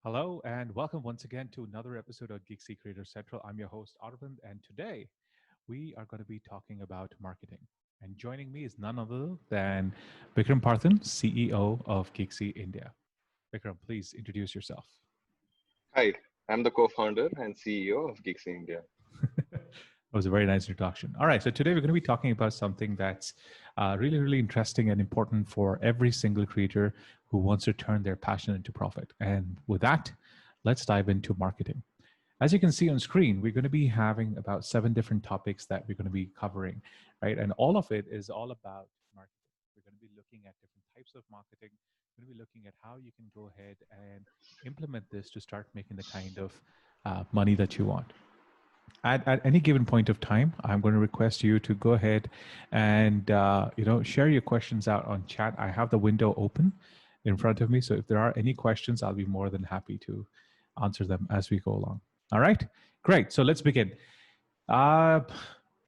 Hello and welcome once again to another episode of Gigsy Creator Central. I'm your host, Arvind, and today we are going to be talking about marketing. And joining me is none other than Vikram Parthan, CEO of Gigsy India. Vikram, please introduce yourself. Hi, I'm the co-founder and CEO of Gigsy India. That was a very nice introduction. All right, so today we're going to be talking about something that's really, really interesting and important for every single creator who wants to turn their passion into profit. And with that, let's dive into marketing. As you can see on screen, we're going to be having about 7 different topics that we're going to be covering, right? And all of it is all about marketing. We're going to be looking at different types of marketing. We're going to be looking at how you can go ahead and implement this to start making the kind of money that you want. At any given point of time, I'm going to request you to go ahead and share your questions out on chat. I have the window open in front of me, so if there are any questions, I'll be more than happy to answer them as we go along. All right, great. So let's begin. Uh,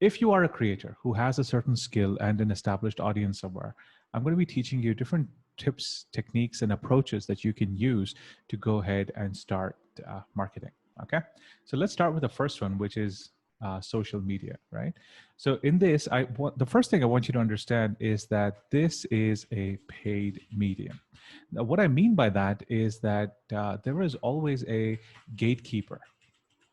if you are a creator who has a certain skill and an established audience somewhere, I'm going to be teaching you different tips, techniques, and approaches that you can use to go ahead and start marketing. Okay, so let's start with the first one, which is social media, right? So in this, the first thing I want you to understand is that this is a paid medium. Now, what I mean by that is that there is always a gatekeeper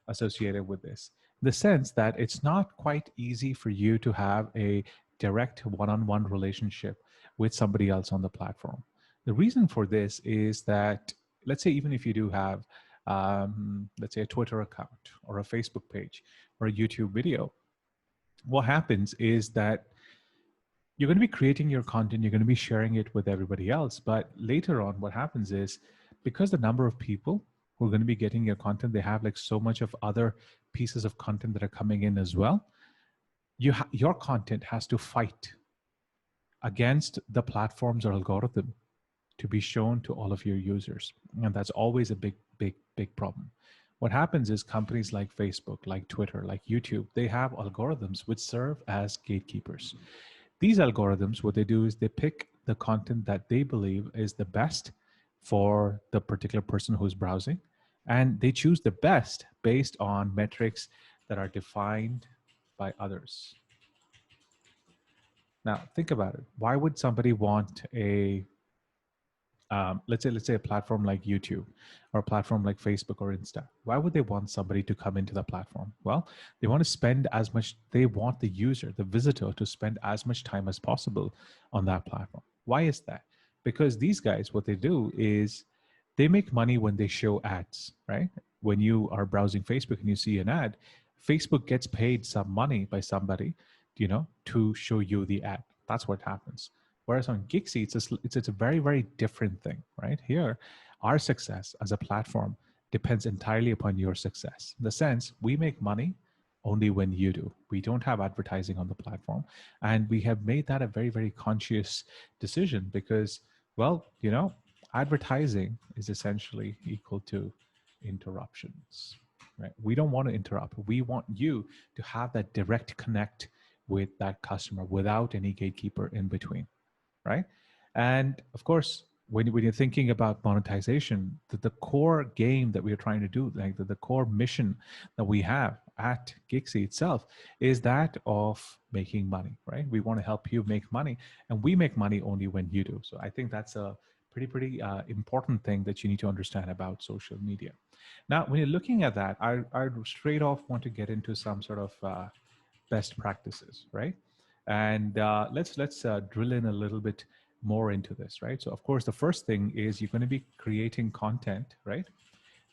associated with this, in the sense that it's not quite easy for you to have a direct one-on-one relationship with somebody else on the platform. The reason for this is that, let's say, even if you do have, let's say, a Twitter account or a Facebook page or a YouTube video, what happens is that you're going to be creating your content, you're going to be sharing it with everybody else. But later on, what happens is, because the number of people who are going to be getting your content, they have like so much of other pieces of content that are coming in as well. Your content has to fight against the platform's algorithm to be shown to all of your users. And that's always a big, big, big problem. What happens is companies like Facebook, like Twitter, like YouTube, they have algorithms which serve as gatekeepers. These algorithms, what they do is they pick the content that they believe is the best for the particular person who's browsing, and they choose the best based on metrics that are defined by others. Now, think about it. Why would somebody want a let's say a platform like YouTube or a platform like Facebook or Insta? Why would they want somebody to come into the platform? Well, they want to spend as much, they want the user, the visitor, to spend as much time as possible on that platform. Why is that? Because these guys, what they do is they make money when they show ads, right? When you are browsing Facebook and you see an ad, Facebook gets paid some money by somebody, to show you the ad. That's what happens. Whereas on Gigsy, it's a very, very different thing, right? Here, our success as a platform depends entirely upon your success. In the sense, we make money only when you do. We don't have advertising on the platform. And we have made that a very, very conscious decision because, well, advertising is essentially equal to interruptions, right? We don't want to interrupt. We want you to have that direct connect with that customer without any gatekeeper in between, right? And of course, when you're thinking about monetization, the core game that we're trying to do, like the core mission that we have at Gigsy itself, is that of making money, right? We want to help you make money, and we make money only when you do. So I think that's a pretty important thing that you need to understand about social media. Now, when you're looking at that, I straight off want to get into some sort of best practices, right? And let's drill in a little bit more into this, right? So of course, the first thing is you're going to be creating content, right?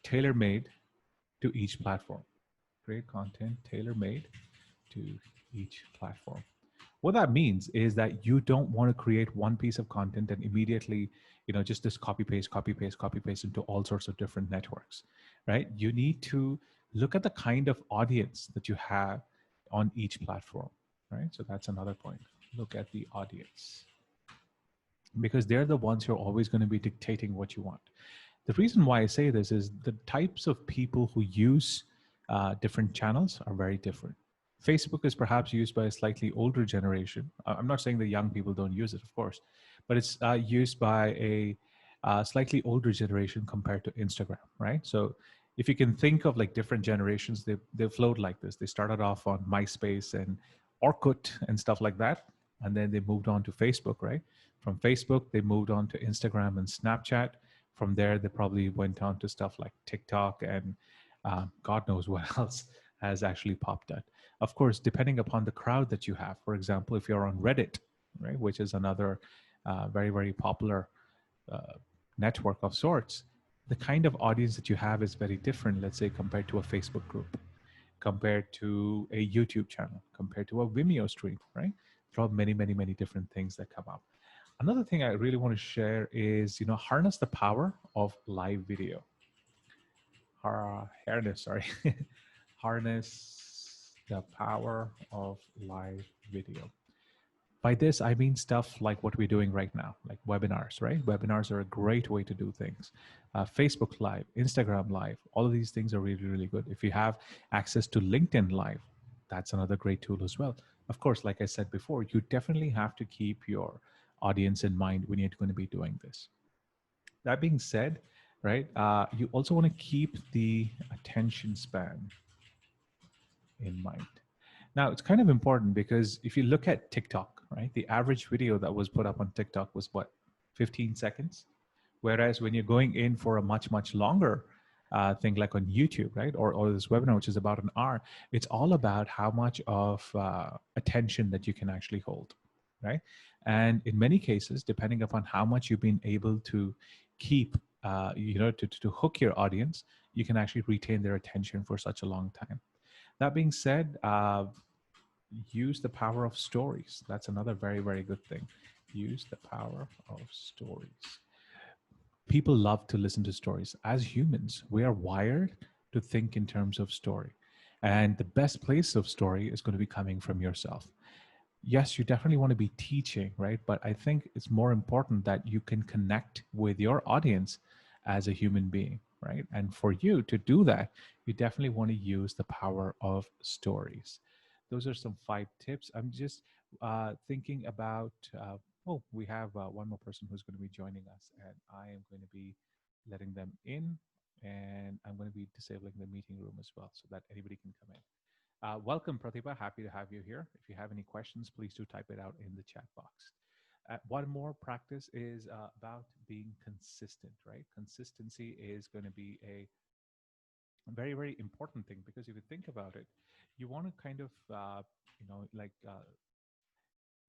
Tailor-made to each platform. Create content tailor-made to each platform. What that means is that you don't want to create one piece of content and immediately, just this copy paste, copy paste, copy paste into all sorts of different networks, right? You need to look at the kind of audience that you have on each platform, right? So that's another point. Look at the audience, because they're the ones who are always going to be dictating what you want. The reason why I say this is the types of people who use different channels are very different. Facebook is perhaps used by a slightly older generation. I'm not saying that young people don't use it, of course, but it's used by slightly older generation compared to Instagram, right? So if you can think of like different generations, they flowed like this. They started off on MySpace and Orkut and stuff like that, and then they moved on to Facebook, right? From Facebook, they moved on to Instagram and Snapchat. From there, they probably went on to stuff like TikTok and God knows what else has actually popped up. Of course, depending upon the crowd that you have. For example, if you're on Reddit, right, which is another very, very popular uh, network of sorts, the kind of audience that you have is very different, let's say, compared to a Facebook group, compared to a YouTube channel, compared to a Vimeo stream, right? There are many, many, many different things that come up. Another thing I really want to share is, harness the power of live video. Harness, sorry. Harness the power of live video. By this, I mean stuff like what we're doing right now, like webinars, right? Webinars are a great way to do things. Facebook Live, Instagram Live, all of these things are really, really good. If you have access to LinkedIn Live, that's another great tool as well. Of course, like I said before, you definitely have to keep your audience in mind when you're going to be doing this. That being said, right, you also want to keep the attention span in mind. Now, it's kind of important because if you look at TikTok, right, the average video that was put up on TikTok was what, 15 seconds? Whereas when you're going in for a much, much longer thing like on YouTube, right, or this webinar, which is about an hour, it's all about how much of attention that you can actually hold, right? And in many cases, depending upon how much you've been able to keep, to hook your audience, you can actually retain their attention for such a long time. That being said, use the power of stories. That's another very, very good thing. Use the power of stories. People love to listen to stories. As humans, we are wired to think in terms of story. And the best place of story is going to be coming from yourself. Yes, you definitely want to be teaching, right? But I think it's more important that you can connect with your audience as a human being, right? And for you to do that, you definitely want to use the power of stories. Those are some 5 tips. I'm just thinking about, we have one more person who's going to be joining us, and I am going to be letting them in, and I'm going to be disabling the meeting room as well so that anybody can come in. Welcome, Pratibha. Happy to have you here. If you have any questions, please do type it out in the chat box. One more practice is about being consistent, right? Consistency is going to be a very, very important thing because if you think about it, you want to kind of,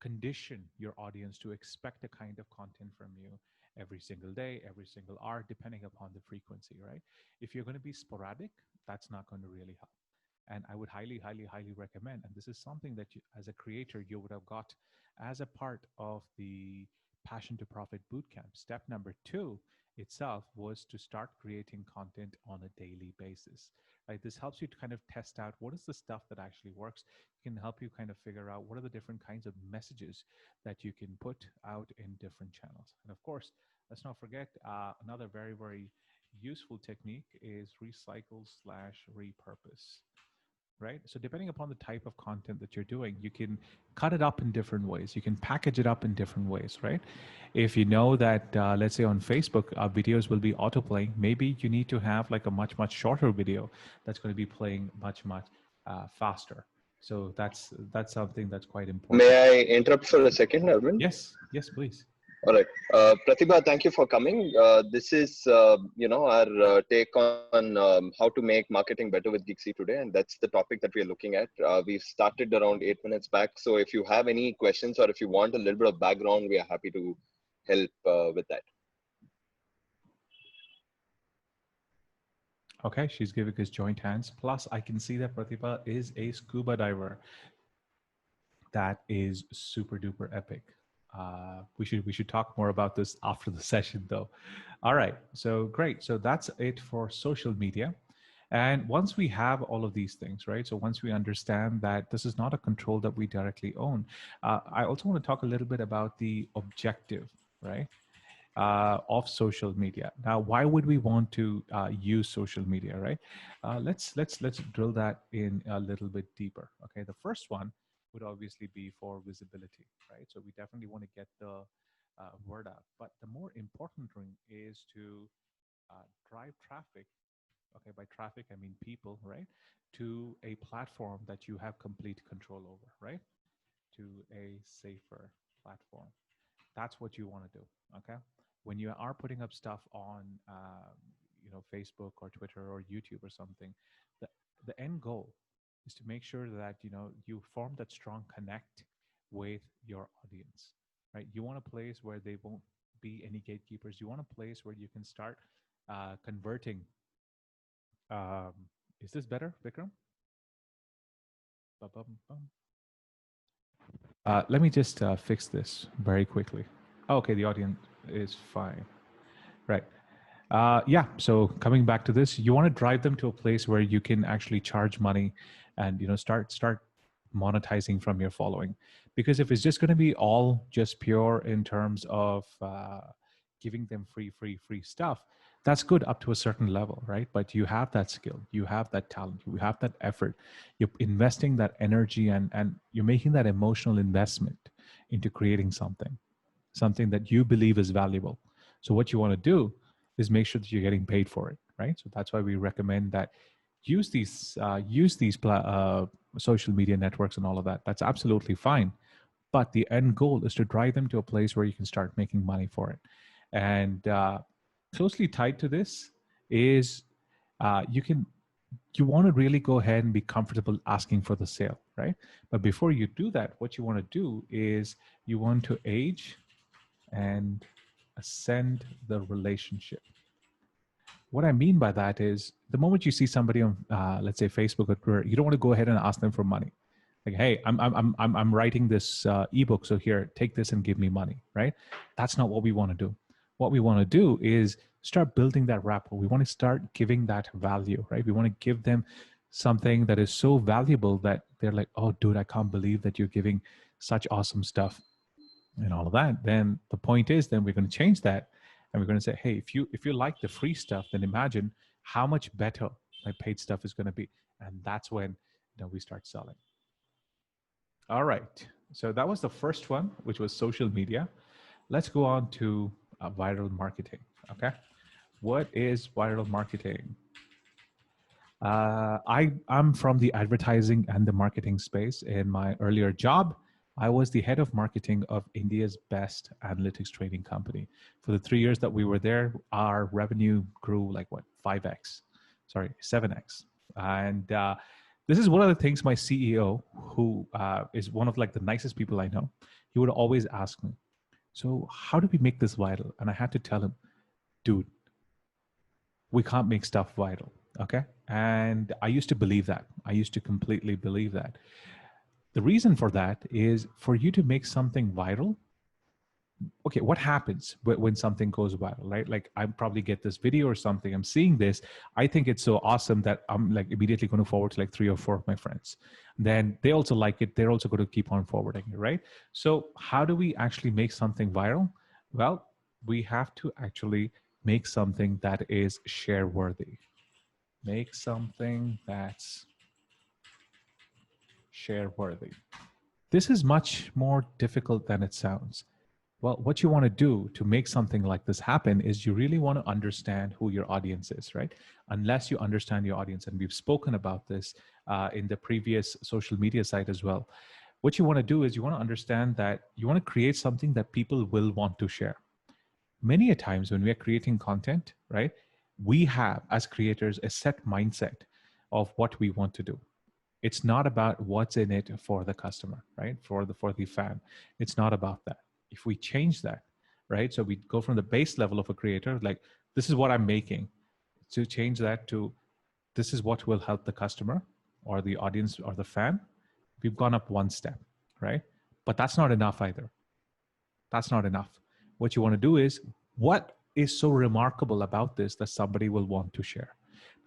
condition your audience to expect a kind of content from you every single day, every single hour, depending upon the frequency, right? If you're going to be sporadic, that's not going to really help. And I would highly, highly, highly recommend, and this is something that you, as a creator, you would have got as a part of the Passion to Profit Bootcamp. Step number 2 itself was to start creating content on a daily basis. Right? This helps you to kind of test out what is the stuff that actually works. It can help you kind of figure out what are the different kinds of messages that you can put out in different channels. And of course, let's not forget another very, very useful technique is recycle slash repurpose, right? So depending upon the type of content that you're doing, you can cut it up in different ways. You can package it up in different ways, right? If you know that, let's say on Facebook, videos will be auto-playing, maybe you need to have like a much, much shorter video that's going to be playing much, much faster. So that's something that's quite important. May I interrupt for a second, Arvind? Yes, yes, please. All right. Pratibha, thank you for coming. This is, our take on how to make marketing better with Gigsy today. And that's the topic that we are looking at. We've started around 8 minutes back. So if you have any questions or if you want a little bit of background, we are happy to help with that. Okay, she's giving us joint hands. Plus, I can see that Pratibha is a scuba diver. That is super duper epic. We should talk more about this after the session, though. All right, so great. So that's it for social media. And once we have all of these things, right? So once we understand that this is not a control that we directly own, I also want to talk a little bit about the objective, right? Of social media. Now, why would we want to use social media, right? Let's drill that in a little bit deeper. Okay, the first one would obviously be for visibility, right? So we definitely want to get the word out. But the more important thing is to drive traffic. Okay, by traffic I mean people, right? To a platform that you have complete control over, right? To a safer platform. That's what you want to do. Okay, when you are putting up stuff on Facebook or Twitter or YouTube or something, the the end goal is to make sure that you form that strong connect with your audience, right? You want a place where they won't be any gatekeepers. You want a place where you can start converting. um, is this better, Vikram? Ba-bum-bum. Let me just fix this very quickly. Okay, the audience is fine. Right. Yeah. So coming back to this, you want to drive them to a place where you can actually charge money, and start monetizing from your following. Because if it's just going to be all just pure in terms of giving them free stuff, that's good up to a certain level, right? But you have that skill, you have that talent, you have that effort, you're investing that energy, and you're making that emotional investment into creating something that you believe is valuable. So what you want to do is make sure that you're getting paid for it, right? So that's why we recommend that use these social media networks and all of that. That's absolutely fine, but the end goal is to drive them to a place where you can start making money for it. And closely tied to this is you can you want to really go ahead and be comfortable asking for the sale, right? But before you do that, what you want to do is you want to age and ascend the relationship. What I mean by that is the moment you see somebody on, let's say, Facebook or Twitter, you don't want to go ahead and ask them for money. Like, hey, I'm writing this ebook, so here, take this and give me money, right? That's not what we want to do. What we want to do is start building that rapport. We want to start giving that value, right? We want to give them something that is so valuable that they're like, oh, dude, I can't believe that you're giving such awesome stuff and all of that. Then the point is, then we're going to change that, and we're going to say, hey, if you like the free stuff, then imagine how much better my paid stuff is going to be. And that's when we start selling. All right, so that was the first one, which was social media. Let's go on to viral marketing. Okay, what is viral marketing? I'm from the advertising and the marketing space. In my earlier job, I was the head of marketing of India's best analytics training company. For the 3 years that we were there, our revenue grew like what, 5x, sorry, 7x. And this is one of the things my CEO, who is one of like the nicest people I know, he would always ask me, so how do we make this viral? And I had to tell him, dude, we can't make stuff viral. Okay. And I used to believe that. I used to completely believe that. The reason for that is for you to make something viral. Okay, what happens when something goes viral, right? Like, I probably get this video or something, I'm seeing this, I think it's so awesome that I'm like immediately going to forward to like 3 or 4 of my friends. Then they also like it, they're also going to keep on forwarding it, right? So how do we actually make something viral? Well, we have to actually make something that is share worthy. Make something that's share worthy. This is much more difficult than it sounds. Well, what you want to do to make something like this happen is you really want to understand who your audience is, right? Unless you understand your audience, and we've spoken about this in the previous social media site as well. What you want to do is you want to understand that you want to create something that people will want to share. Many a times when we are creating content, right, we have as creators a set mindset of what we want to do. It's not about what's in it for the customer, right? For the fan. It's not about that. If we change that, right? So we go from the base level of a creator, like, this is what I'm making, to change that to this is what will help the customer or the audience or the fan. We've gone up one step, right? But that's not enough either. That's not enough. What you want to do is, what is so remarkable about this that somebody will want to share?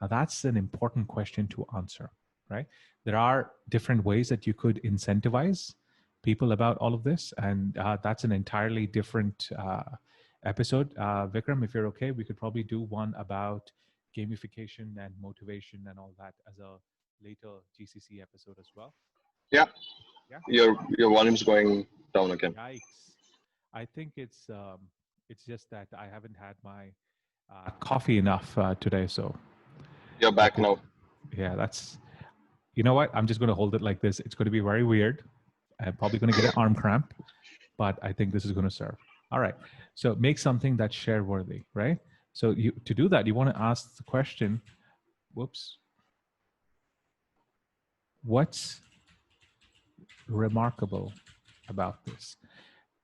Now, that's an important question to answer, right? There are different ways that you could incentivize people about all of this, and that's an entirely different episode. Vikram, if you're okay, we could probably do one about gamification and motivation and all that as a later GCC episode as well. Yeah, Yeah. your volume's going down again. Yikes. I think it's just that I haven't had my coffee enough today. So You're that back could, now. yeah, that's, you know what? I'm just going to hold it like this. It's going to be very weird. I'm probably going to get an arm cramp, but I think this is going to serve. All right. So make something that's share worthy, right? So you, to do that, you want to ask the question, whoops, what's remarkable about this?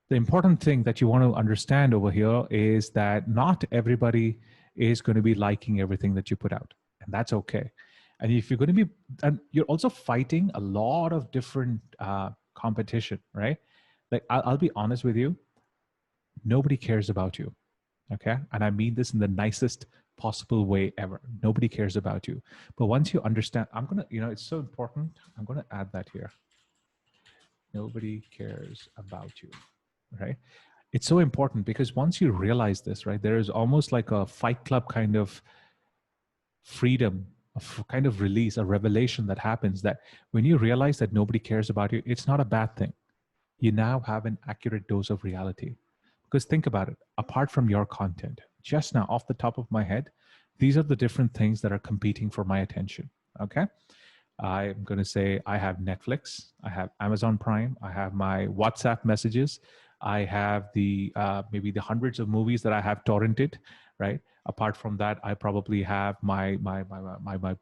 The important thing that you want to understand over here is that not everybody is going to be liking everything that you put out, and that's okay. And if you're going to be, and you're also fighting a lot of different competition, right? Like I'll be honest with you, nobody cares about you, okay? And I mean this in the nicest possible way ever. Nobody cares about you. But once you understand, I'm gonna, you know, it's so important. I'm gonna add that here. Nobody cares about you, right? It's so important because once you realize this, right, there is almost like a fight club kind of freedom, of kind of release, a revelation that happens, that when you realize that nobody cares about you, it's not a bad thing. You now have an accurate dose of reality. Because think about it, apart from your content, just now off the top of my head, these are the different things that are competing for my attention. Okay. I'm going to say I have Netflix, I have Amazon Prime, I have my WhatsApp messages, I have the maybe the hundreds of movies that I have torrented, right? Apart from that, I probably have my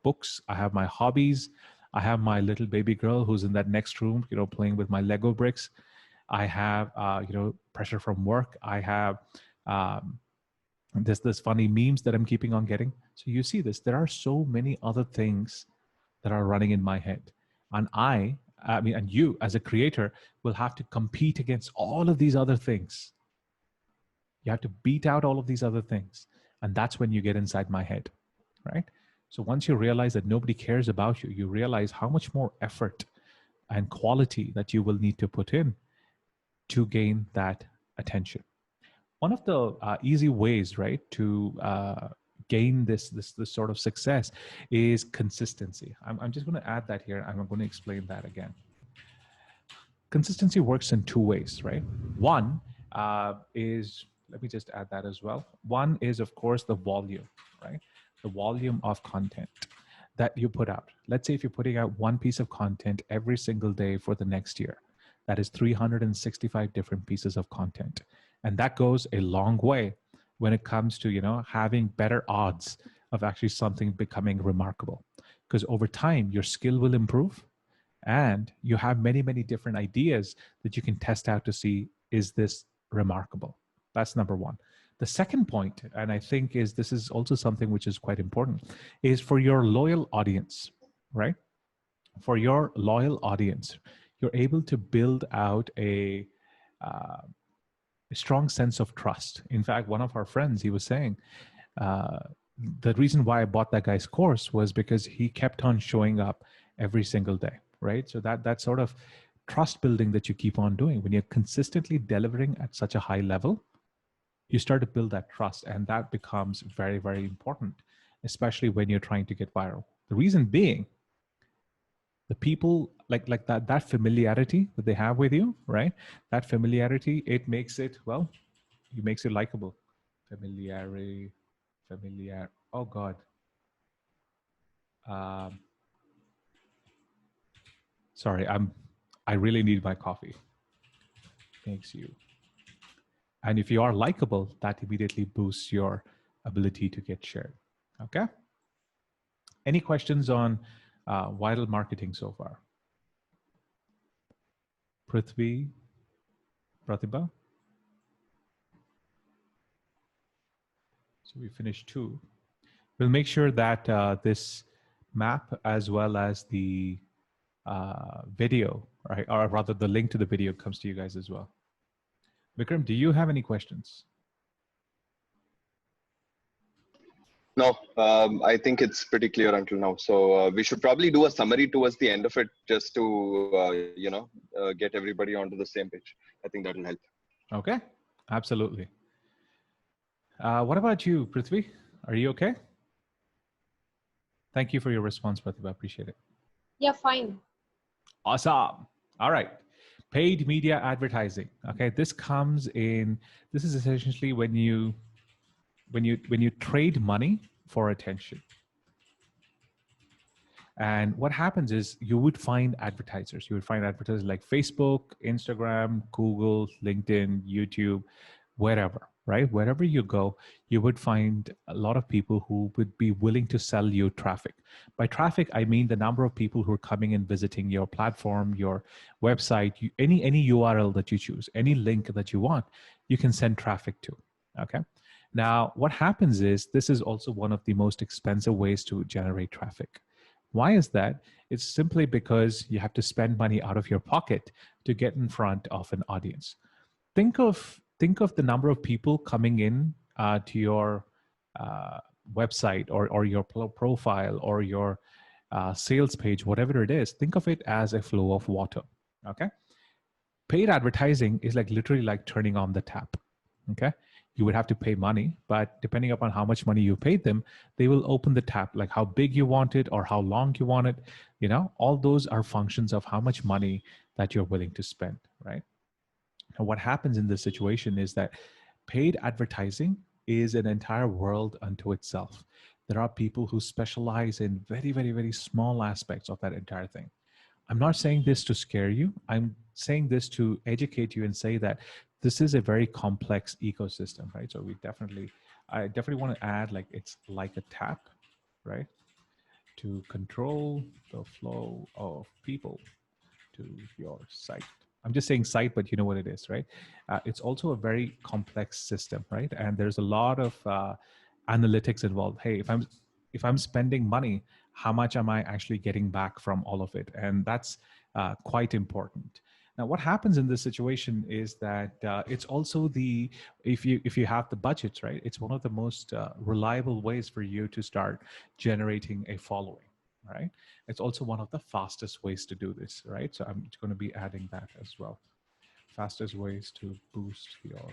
books, I have my hobbies, I have my little baby girl who's in that next room, you know, playing with my Lego bricks. I have you know, pressure from work. I have um, this funny memes that I'm keeping on getting. So you see this. There are so many other things that are running in my head, and I mean, and you as a creator will have to compete against all of these other things. You have to beat out all of these other things, and that's when you get inside my head, right? So once you realize that nobody cares about you, you realize how much more effort and quality that you will need to put in to gain that attention. One of the easy ways, right, to gain this sort of success is consistency. I'm just going to add that here. I'm going to explain that again. Consistency works in two ways, right? One is, let me just add that as well. One is, of course, the volume, right? The volume of content that you put out. Let's say if you're putting out one piece of content every single day for the next year, that is 365 different pieces of content. And that goes a long way when it comes to, you know, having better odds of actually something becoming remarkable. Because over time, your skill will improve, and you have many, many different ideas that you can test out to see, is this remarkable? That's number one. The second point, and I think is this is also something which is quite important, is for your loyal audience, right? For your loyal audience, you're able to build out a strong sense of trust. In fact, one of our friends, he was saying, uh, the reason why I bought that guy's course was because he kept on showing up every single day, right? So that sort of trust building that you keep on doing when you're consistently delivering at such a high level, you start to build that trust, and that becomes very, very important, especially when you're trying to get viral. The reason being, the people like that familiarity that they have with you, right? That familiarity, it makes it, well, it makes it likable. Familiarity, familiar. Oh God. Um, Sorry, I really need my coffee. Makes you. And if you are likable, that immediately boosts your ability to get shared. Okay. Any questions on viral marketing so far? Prithvi, Pratibha. So we finished two. We'll make sure that this map as well as the video, right, or rather the link to the video comes to you guys as well. Vikram, do you have any questions? No, I think it's pretty clear until now. So we should probably do a summary towards the end of it, just to get everybody onto the same page. I think that'll help. Okay, absolutely. What about you, Prithvi? Are you okay? Thank you for your response, Pratibha. Appreciate it. Yeah, fine. Awesome. All right. Paid media advertising. Okay, this comes in. This is essentially when you trade money for attention. And what happens is you would find advertisers. You would find advertisers like Facebook, Instagram, Google, LinkedIn, YouTube, wherever, right? Wherever you go, you would find a lot of people who would be willing to sell you traffic. By traffic, I mean the number of people who are coming and visiting your platform, your website, any URL that you choose, any link that you want, you can send traffic to. Okay. Now, what happens is this is also one of the most expensive ways to generate traffic. Why is that? It's simply because you have to spend money out of your pocket to get in front of an audience. Think of the number of people coming in to your uh, website or your profile or your sales page, whatever it is. Think of it as a flow of water. Okay. Paid advertising is like literally like turning on the tap. Okay. You would have to pay money, but depending upon how much money you paid them, they will open the tap, like how big you want it or how long you want it. All those are functions of how much money that you're willing to spend, right? And what happens in this situation is that paid advertising is an entire world unto itself. There are people who specialize in very, very, very small aspects of that entire thing. I'm not saying this to scare you. I'm saying this to educate you and say that this is a very complex ecosystem, right? So I definitely want to add like it's like a tap, right? To control the flow of people to your site. I'm just saying site, but you know what it is, right? It's also a very complex system, right? And there's a lot of analytics involved. Hey, if I'm spending money, how much am I actually getting back from all of it? And that's quite important. Now, what happens in this situation is that it's also if you have the budgets, right? It's one of the most reliable ways for you to start generating a following, right? It's also one of the fastest ways to do this, right? So I'm going to be adding that as well. Fastest ways to boost your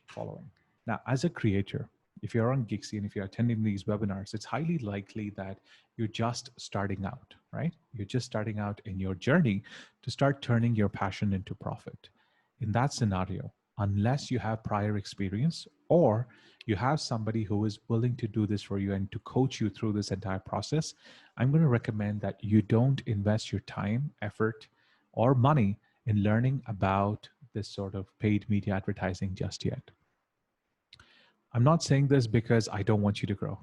following. Now, as a creator, if you're on Gigsy and if you're attending these webinars, it's highly likely that you're just starting out, right? You're just starting out in your journey to start turning your passion into profit. In that scenario, unless you have prior experience or you have somebody who is willing to do this for you and to coach you through this entire process, I'm going to recommend that you don't invest your time, effort, or money in learning about this sort of paid media advertising just yet. I'm not saying this because I don't want you to grow.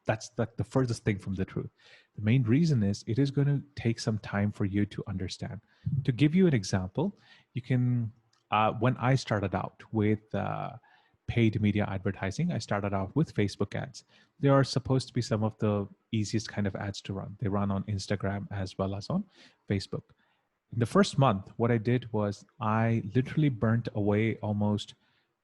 That's the furthest thing from the truth. The main reason is it is going to take some time for you to understand. To give you an example, you can, when I started out with paid media advertising, I started out with Facebook ads. They are supposed to be some of the easiest kind of ads to run. They run on Instagram as well as on Facebook. In the first month, what I did was I literally burnt away almost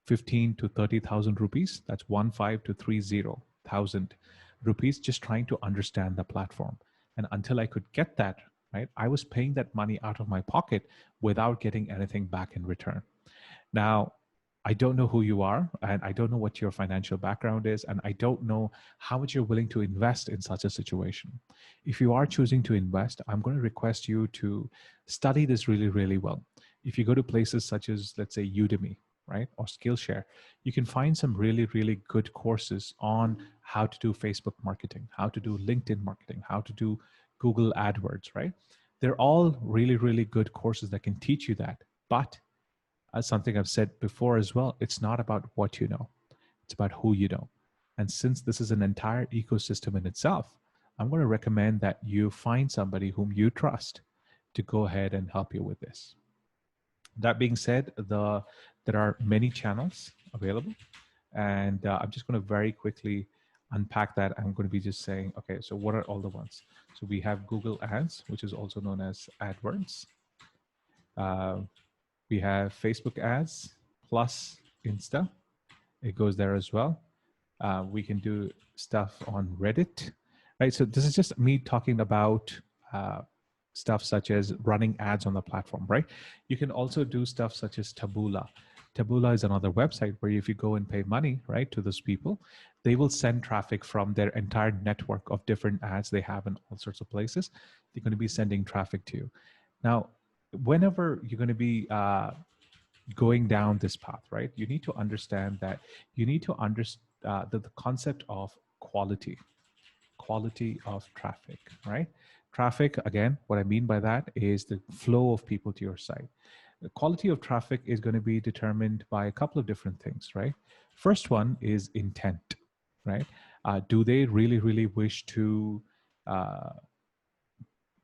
15 to 30,000 rupees. That's 15 to 30,000 rupees just trying to understand the platform. And until I could get that, right, I was paying that money out of my pocket without getting anything back in return. Now, I don't know who you are, and I don't know what your financial background is, and I don't know how much you're willing to invest in such a situation. If you are choosing to invest, I'm going to request you to study this really, really well. If you go to places such as, let's say, Udemy, right, or Skillshare, you can find some really, really good courses on how to do Facebook marketing, how to do LinkedIn marketing, how to do Google AdWords, right? They're all really, really good courses that can teach you that. But as something I've said before as well, it's not about what you know, it's about who you know. And since this is an entire ecosystem in itself, I'm going to recommend that you find somebody whom you trust to go ahead and help you with this. That being said, there are many channels available, and I'm just going to very quickly unpack that. I'm going to be just saying, okay, so what are all the ones? So we have Google Ads, which is also known as AdWords. Uh, we have Facebook ads plus Insta. It goes there as well. We can do stuff on Reddit, right? So this is just me talking about stuff such as running ads on the platform, right? You can also do stuff such as Taboola. Taboola is another website where if you go and pay money, right, to those people, they will send traffic from their entire network of different ads they have in all sorts of places. They're going to be sending traffic to you. Now, whenever you're going to be going down this path, right, you need to understand that you need to understand the concept of quality of traffic, right? Traffic, again, what I mean by that is the flow of people to your site. The quality of traffic is going to be determined by a couple of different things, right? First one is intent, right? Do they really, really wish to uh,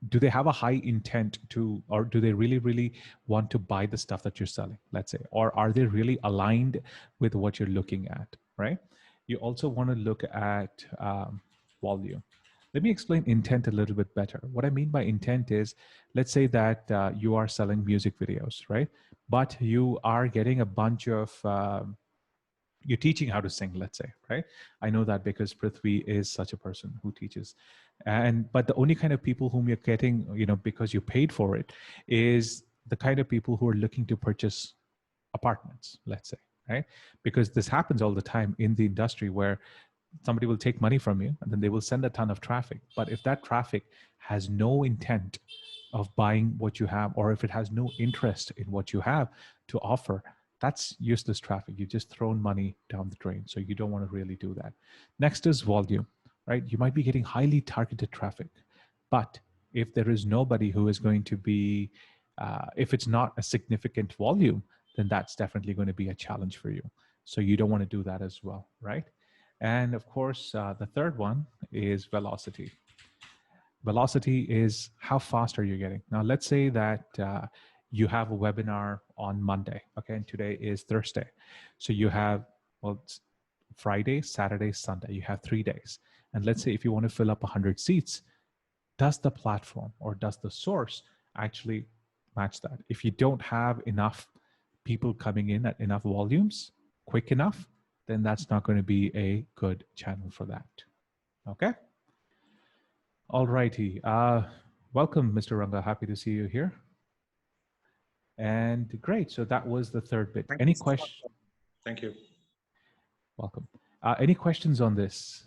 do they have a high intent to, or do they really really want to buy the stuff that you're selling, let's say, or are they really aligned with what you're looking at, right? You also want to look at volume. Let me explain intent a little bit better. What I mean by intent is, let's say that you are selling music videos, right? But you are getting a bunch of you're teaching how to sing, let's say, right? I know that because Prithvi is such a person who teaches. And but the only kind of people whom you're getting, because you paid for it, is the kind of people who are looking to purchase apartments, let's say, right? Because this happens all the time in the industry, where somebody will take money from you and then they will send a ton of traffic. But if that traffic has no intent of buying what you have, or if it has no interest in what you have to offer, that's useless traffic. You've just thrown money down the drain. So you don't want to really do that. Next is volume, right? You might be getting highly targeted traffic, but if there is nobody who is going to be, if it's not a significant volume, then that's definitely going to be a challenge for you. So you don't want to do that as well, right? And of course, the third one is velocity. Velocity is how fast are you getting. Now, let's say that you have a webinar on Monday, okay, and today is Thursday. So you have, well, it's Friday, Saturday, Sunday. You have 3 days. And let's say if you want to fill up 100 seats, does the platform or does the source actually match that? If you don't have enough people coming in at enough volumes quick enough, then that's not going to be a good channel for that. Okay. All righty. Welcome, Mr. Ranga. Happy to see you here. And great. So that was the third bit. Any questions? Thank you. Welcome. Any questions on this?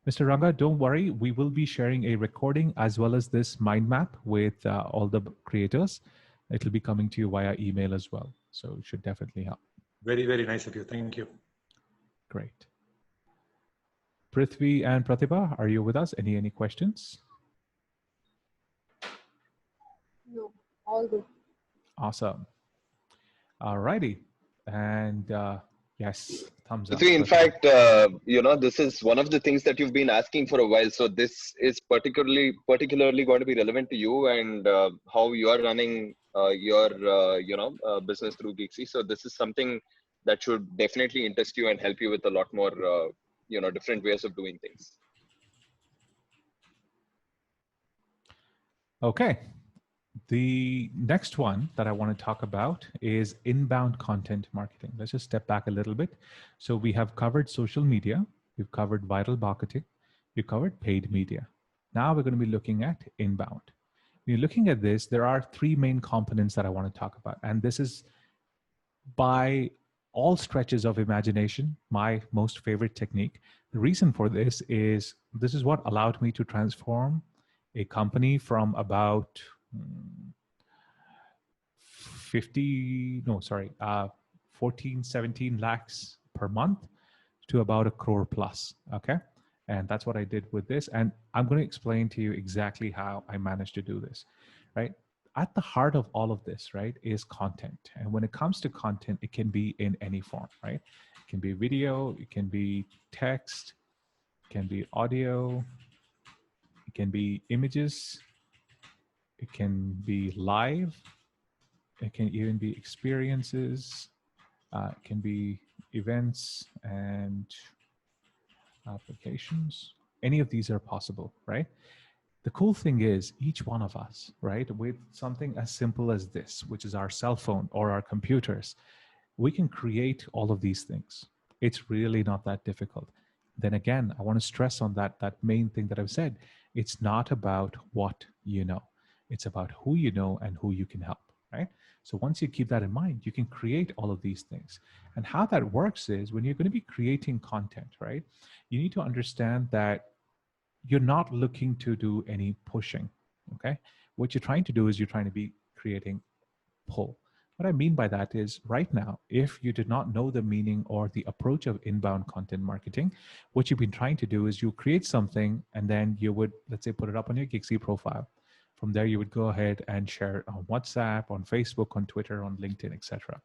Mr. Ranga, don't worry. We will be sharing a recording as well as this mind map with all the creators. It'll be coming to you via email as well. So it should definitely help. Very, very nice of you. Thank you. Great. Prithvi and Pratibha, are you with us? Any questions? No, all good. Awesome. All righty. And yes, thumbs up. In fact, this is one of the things that you've been asking for a while. So this is particularly going to be relevant to you and how you are running your business through Gigsy. So this is something that should definitely interest you and help you with a lot more different ways of doing things. Okay. The next one that I want to talk about is inbound content marketing. Let's just step back a little bit. So we have covered social media, we've covered viral marketing, we've covered paid media. Now we're going to be looking at inbound. When you're looking at this, there are three main components that I want to talk about. And this is, by all stretches of imagination, my most favorite technique. The reason for this is what allowed me to transform a company from about 14, 17 lakhs per month to about 1 crore plus. Okay. And that's what I did with this. And I'm going to explain to you exactly how I managed to do this, right? At the heart of all of this, right, is content. And when it comes to content, it can be in any form, right? It can be video, it can be text, it can be audio, it can be images, it can be live, it can even be experiences, it can be events and applications. Any of these are possible, right? The cool thing is each one of us, right, with something as simple as this, which is our cell phone or our computers, we can create all of these things. It's really not that difficult. Then again, I want to stress on that main thing that I've said. It's not about what you know. It's about who you know and who you can help, right? So once you keep that in mind, you can create all of these things. And how that works is when you're going to be creating content, right, you need to understand that you're not looking to do any pushing, okay? What you're trying to do is you're trying to be creating pull. What I mean by that is right now, if you did not know the meaning or the approach of inbound content marketing, what you've been trying to do is you create something and then you would, let's say, put it up on your Gigsy profile. From there, you would go ahead and share it on WhatsApp, on Facebook, on Twitter, on LinkedIn, etc.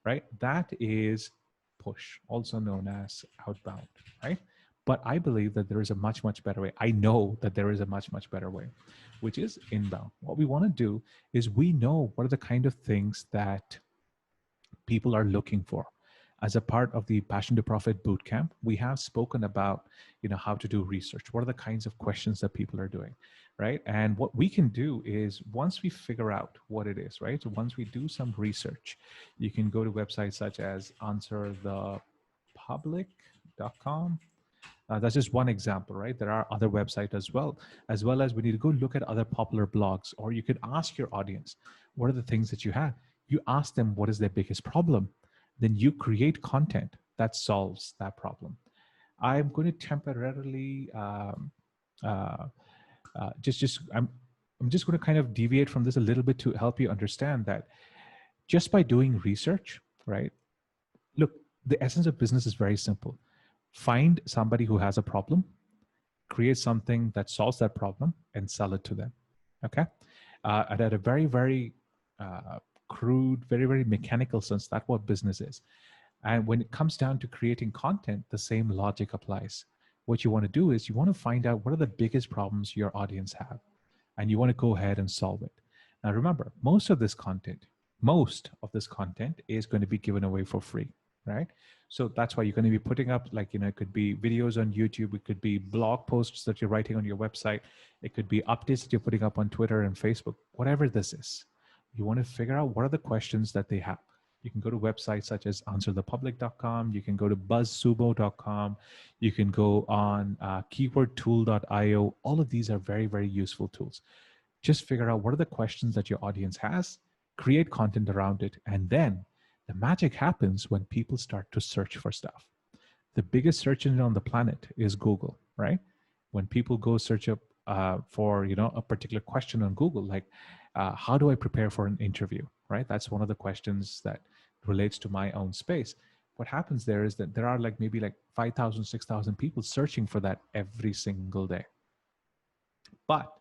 Right? That is push, also known as outbound, right? But I believe that there is a much, much better way. I know that there is a much, much better way, which is inbound. What we want to do is we know what are the kind of things that people are looking for. As a part of the Passion to Profit Bootcamp, we have spoken about, how to do research. What are the kinds of questions that people are doing, right? And what we can do is once we figure out what it is, right? So once we do some research, you can go to websites such as answerthepublic.com. That's just one example, right? There are other websites as well as we need to go look at other popular blogs, or you could ask your audience, what are the things that you have? You ask them what is their biggest problem. Then you create content that solves that problem. I'm going to temporarily uh, I'm just going to kind of deviate from this a little bit to help you understand that just by doing research, right? Look, the essence of business is very simple. Find somebody who has a problem, create something that solves that problem, and sell it to them. Okay. And at a very, very crude, very, very mechanical sense, that's what business is. And when it comes down to creating content, the same logic applies. What you want to do is you want to find out what are the biggest problems your audience have, and you want to go ahead and solve it. Now, remember, most of this content is going to be given away for free, right? So that's why you're going to be putting up, like, it could be videos on YouTube, it could be blog posts that you're writing on your website, it could be updates that you're putting up on Twitter and Facebook, whatever this is. You want to figure out what are the questions that they have. You can go to websites such as answerthepublic.com. You can go to buzzsumo.com. You can go on keywordtool.io. All of these are very, very useful tools. Just figure out what are the questions that your audience has, create content around it, and then the magic happens when people start to search for stuff. The biggest search engine on the planet is Google, right? When people go search up for a particular question on Google, like how do I prepare for an interview, right? That's one of the questions that relates to my own space. What happens there is that there are maybe 5,000, 6,000 people searching for that every single day. But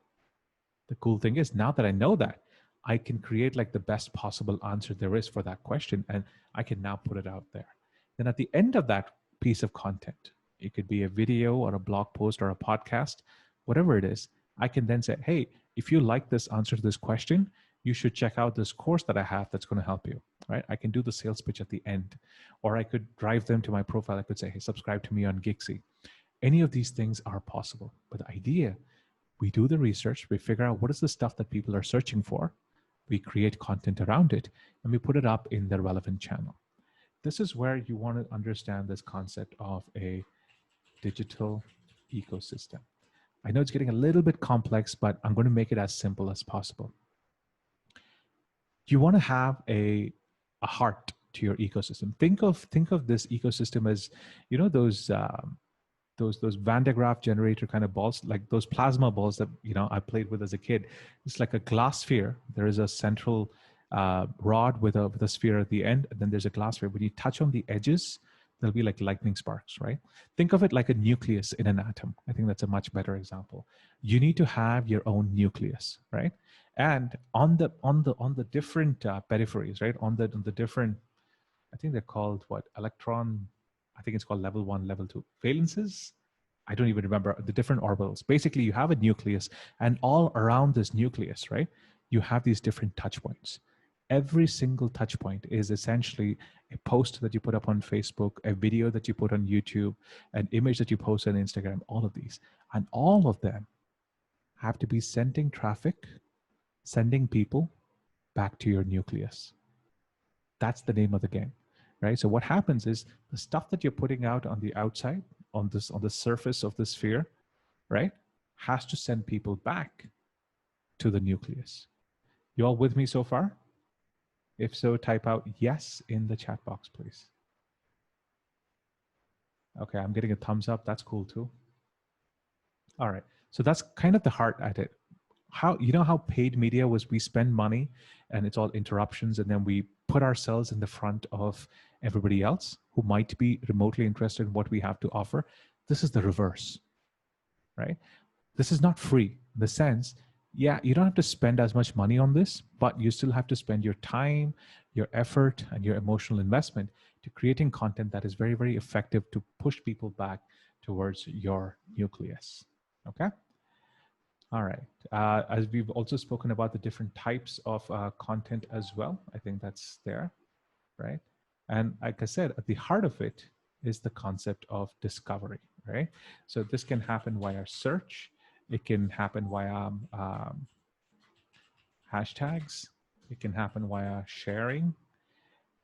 the cool thing is, now that I know that, I can create the best possible answer there is for that question, and I can now put it out there. Then at the end of that piece of content, it could be a video or a blog post or a podcast, whatever it is, I can then say, hey, if you like this answer to this question, you should check out this course that I have that's going to help you, right? I can do the sales pitch at the end, or I could drive them to my profile. I could say, hey, subscribe to me on Gigsy. Any of these things are possible. But the idea, we do the research, we figure out what is the stuff that people are searching for, we create content around it, and we put it up in the relevant channel. This is where you want to understand this concept of a digital ecosystem. I know it's getting a little bit complex, but I'm going to make it as simple as possible. You want to have a heart to your ecosystem. Think of this ecosystem as, those Van de Graaff generator kind of balls, like those plasma balls that I played with as a kid. It's like a glass sphere. There is a central rod with a sphere at the end, and then there's a glass sphere. When you touch on the edges, there'll be like lightning sparks, right? Think of it like a nucleus in an atom. I think that's a much better example. You need to have your own nucleus, right? And on the different peripheries, right? On the different, I think they're called what, electron, I think it's called level 1, level 2 valences. I don't even remember the different orbitals. Basically, you have a nucleus, and all around this nucleus, right, you have these different touch points. Every single touch point is essentially a post that you put up on Facebook, a video that you put on YouTube, an image that you post on Instagram, all of these. And all of them have to be sending traffic, sending people back to your nucleus. That's the name of the game, right? So what happens is the stuff that you're putting out on the outside, on the surface of the sphere, right, has to send people back to the nucleus. You all with me so far? If so, type out yes in the chat box, please. Okay, I'm getting a thumbs up. That's cool too. All right, so that's kind of the heart at it. how paid media was, we spend money and it's all interruptions, and then we put ourselves in the front of everybody else who might be remotely interested in what we have to offer. This is the reverse, right? This is not free in the sense, yeah, you don't have to spend as much money on this, but you still have to spend your time, your effort, and your emotional investment to creating content that is very, very effective to push people back towards your nucleus. Okay. All right. As we've also spoken about the different types of content as well, I think that's there, right? And like I said, at the heart of it is the concept of discovery, right? So this can happen via search. It can happen via hashtags. It can happen via sharing.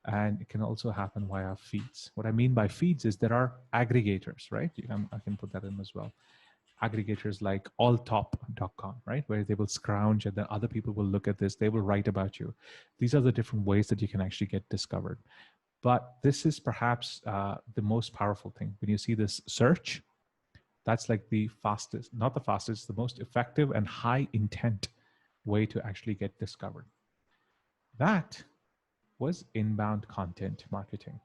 And it can also happen via feeds. What I mean by feeds is there are aggregators, right? I can put that in as well. Aggregators like alltop.com, right? Where they will scrounge and then other people will look at this, they will write about you. These are the different ways that you can actually get discovered. But this is perhaps the most powerful thing. When you see this search, that's like the fastest, not the fastest, the most effective and high intent way to actually get discovered. That was inbound content marketing.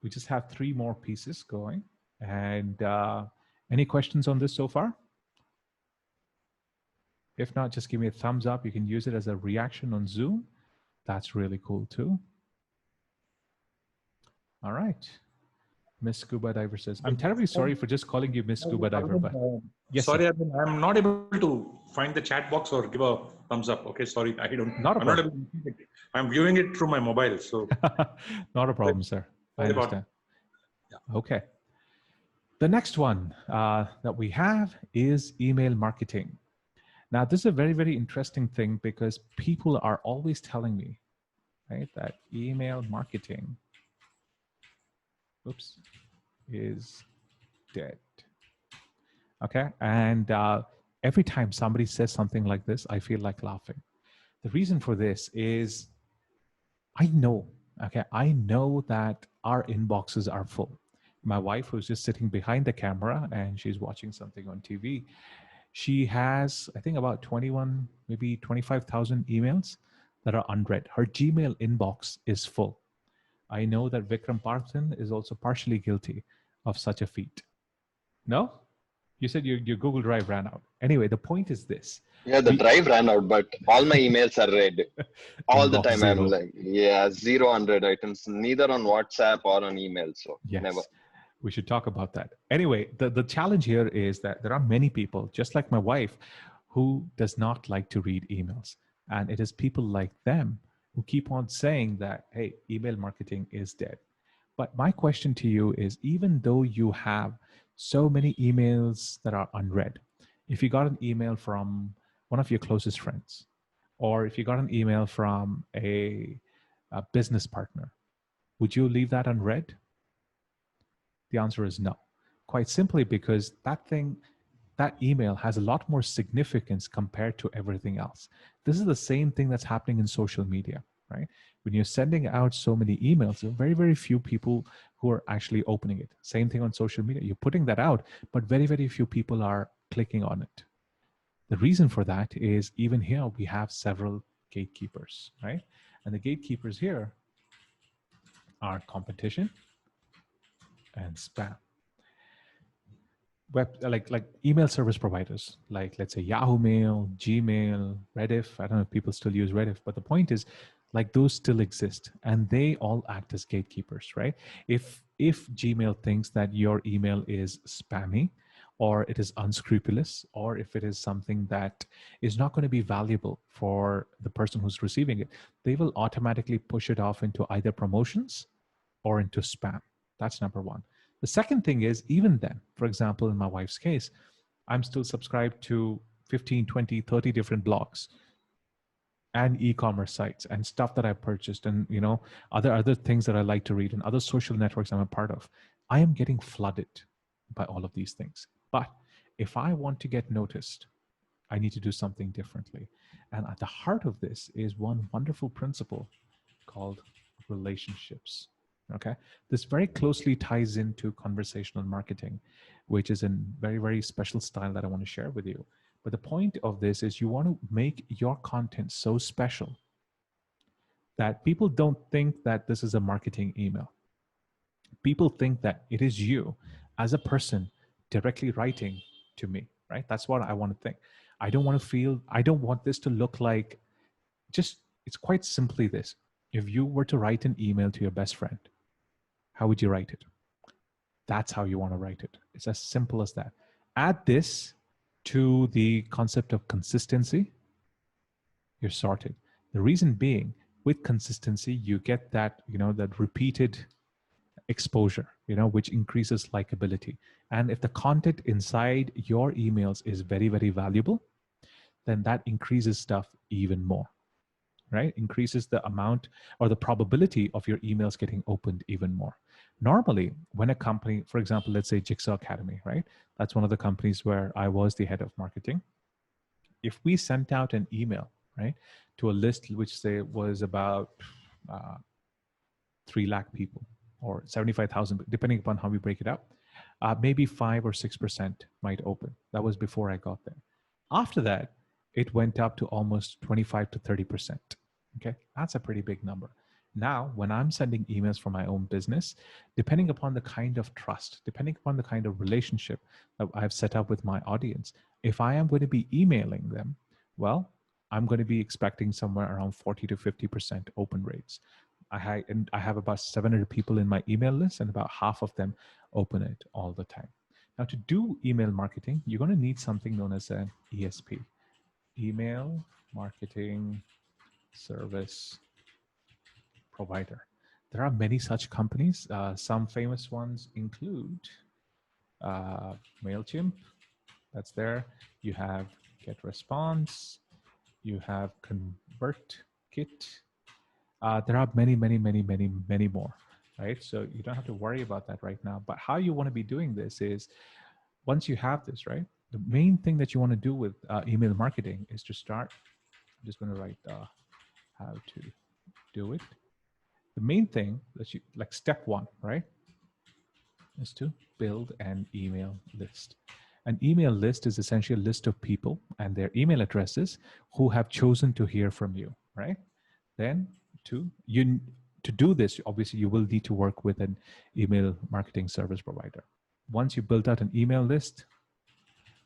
We just have 3 more pieces going. And any questions on this so far? If not, just give me a thumbs up. You can use it as a reaction on Zoom. That's really cool too. All right. Miss Scuba Diver says, I'm terribly sorry for just calling you Miss Scuba Diver, but yes, sorry, sir. I'm not able to find the chat box or give a thumbs up. Okay, sorry, I'm not able to see it. I'm viewing it through my mobile, so not a problem, sir. I understand. Yeah. Okay. The next one that we have is email marketing. Now, this is a very, very interesting thing because people are always telling me, right, that email marketing, oops, is dead. Okay. And every time somebody says something like this, I feel like laughing. The reason for this is I know that our inboxes are full. My wife, who's just sitting behind the camera and she's watching something on TV, she has, I think, about 21, maybe 25,000 emails that are unread. Her Gmail inbox is full. I know that Vikram Parthan is also partially guilty of such a feat. No? You said your Google Drive ran out. Anyway, the point is this. Yeah, the drive ran out, but all my emails are read. All the time zero. I'm like, yeah, 0 items, neither on WhatsApp or on email. So yes. Never. We should talk about that. Anyway, the challenge here is that there are many people, just like my wife, who does not like to read emails. And it is people like them who keep on saying that, hey, email marketing is dead. But my question to you is, even though you have so many emails that are unread, if you got an email from one of your closest friends, or if you got an email from a business partner, would you leave that unread? The answer is no. Quite simply because that email has a lot more significance compared to everything else. This is the same thing that's happening in social media, right? When you're sending out so many emails, there are very, very few people who are actually opening it. Same thing on social media. You're putting that out, but very, very few people are clicking on it. The reason for that is even here we have several gatekeepers, right? And the gatekeepers here are competition and spam. Like email service providers, like let's say Yahoo Mail, Gmail, Rediff. I don't know if people still use Rediff, but the point is, like, those still exist and they all act as gatekeepers, right? If Gmail thinks that your email is spammy, or it is unscrupulous, or if it is something that is not going to be valuable for the person who's receiving it, they will automatically push it off into either promotions or into spam. That's number one. The second thing is, even then, for example, in my wife's case, I'm still subscribed to 15, 20, 30 different blogs and e-commerce sites and stuff that I've purchased, and other things that I like to read and other social networks I'm a part of. I am getting flooded by all of these things. But if I want to get noticed, I need to do something differently. And at the heart of this is one wonderful principle called relationships. Okay, this very closely ties into conversational marketing, which is a very, very special style that I want to share with you. But the point of this is you want to make your content so special that people don't think that this is a marketing email. People think that it is you as a person directly writing to me, right? That's what I want to think. I don't want this to look like it's quite simply this. If you were to write an email to your best friend, how would you write it? That's how you want to write it. It's as simple as that. Add this to the concept of consistency, you're sorted. The reason being, with consistency, you get that, that repeated exposure, which increases likability. And if the content inside your emails is very, very valuable, then that increases stuff even more, right? Increases the amount or the probability of your emails getting opened even more. Normally, when a company, for example, let's say Jigsaw Academy, right? That's one of the companies where I was the head of marketing. If we sent out an email, right, to a list which say was about 3 lakh people or 75,000, depending upon how we break it up, maybe 5 or 6% might open. That was before I got there. After that, it went up to almost 25 to 30%. Okay, that's a pretty big number. Now, when I'm sending emails for my own business, depending upon the kind of trust, depending upon the kind of relationship that I've set up with my audience, if I am going to be emailing them, well, I'm going to be expecting somewhere around 40 to 50% open rates. I have about 700 people in my email list, and about half of them open it all the time. Now, to do email marketing, you're going to need something known as an ESP, email marketing service provider. There are many such companies. Some famous ones include MailChimp, that's there. You have GetResponse, you have ConvertKit. There are many, many, many, many, many more, right? So you don't have to worry about that right now. But how you want to be doing this is, once you have this, right? The main thing that you want to do with email marketing is to start. I'm just going to write how to do it. The main thing that you, like step one, right, is to build an email list. An email list is essentially a list of people and their email addresses who have chosen to hear from you, right? Then to do this, obviously you will need to work with an email marketing service provider. Once you build out an email list,